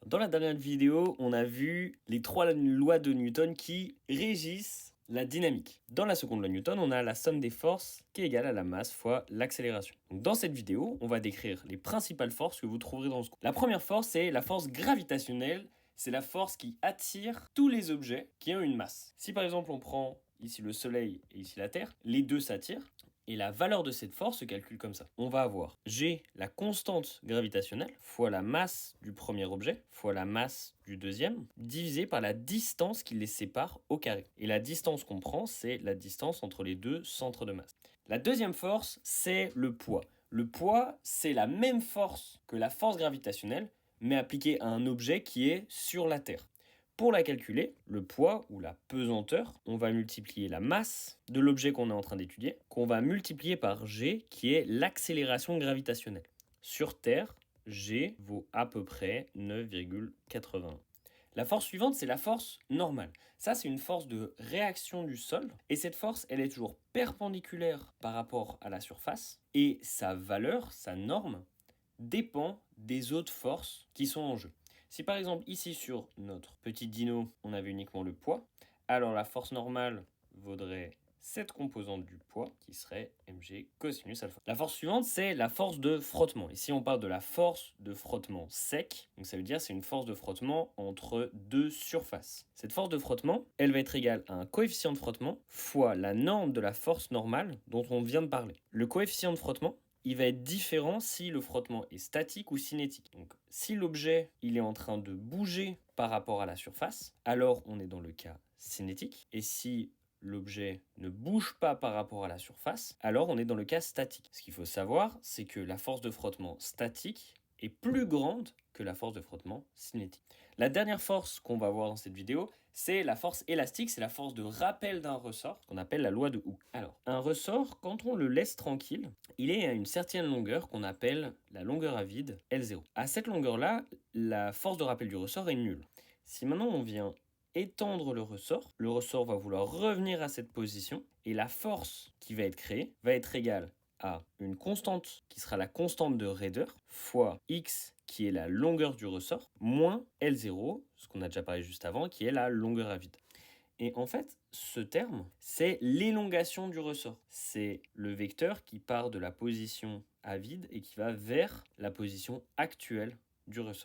Dans la dernière vidéo, on a vu les 3 lois de Newton qui régissent la dynamique. Dans la seconde loi de Newton, on a la somme des forces qui est égale à la masse fois l'accélération. Donc dans cette vidéo, on va décrire les principales forces que vous trouverez dans ce cours. La première force, c'est la force gravitationnelle. C'est la force qui attire tous les objets qui ont une masse. Si par exemple on prend ici le Soleil et ici la Terre, les deux s'attirent. Et la valeur de cette force se calcule comme ça. On va avoir G, la constante gravitationnelle, fois la masse du premier objet, fois la masse du deuxième, divisé par la distance qui les sépare au carré. Et la distance qu'on prend, c'est la distance entre les deux centres de masse. La deuxième force, c'est le poids. Le poids, c'est la même force que la force gravitationnelle, mais appliquée à un objet qui est sur la Terre. Pour la calculer, le poids ou la pesanteur, on va multiplier la masse de l'objet qu'on est en train d'étudier, qu'on va multiplier par G, qui est l'accélération gravitationnelle. Sur Terre, G vaut à peu près 9,81. La force suivante, c'est la force normale. Ça, c'est une force de réaction du sol. Et cette force, elle est toujours perpendiculaire par rapport à la surface. Et sa valeur, sa norme, dépend des autres forces qui sont en jeu. Si par exemple ici sur notre petit dino, on avait uniquement le poids, alors la force normale vaudrait cette composante du poids qui serait mg cosinus alpha. La force suivante, c'est la force de frottement. Ici, on parle de la force de frottement sec. Donc ça veut dire c'est une force de frottement entre deux surfaces. Cette force de frottement, elle va être égale à un coefficient de frottement fois la norme de la force normale dont on vient de parler. Le coefficient de frottement, il va être différent si le frottement est statique ou cinétique. Donc, si l'objet il est en train de bouger par rapport à la surface, alors on est dans le cas cinétique. Et si l'objet ne bouge pas par rapport à la surface, alors on est dans le cas statique. Ce qu'il faut savoir, c'est que la force de frottement statique est plus grande que la force de frottement cinétique. La dernière force qu'on va voir dans cette vidéo, c'est la force élastique, c'est la force de rappel d'un ressort, qu'on appelle la loi de Hooke. Alors, un ressort, quand on le laisse tranquille, il est à une certaine longueur qu'on appelle la longueur à vide, L0. À cette longueur-là, la force de rappel du ressort est nulle. Si maintenant on vient étendre le ressort va vouloir revenir à cette position, et la force qui va être créée va être égale à une constante qui sera la constante de raideur fois x qui est la longueur du ressort moins L0, ce qu'on a déjà parlé juste avant, qui est la longueur à vide. Et en fait, ce terme, c'est l'élongation du ressort. C'est le vecteur qui part de la position à vide et qui va vers la position actuelle du ressort.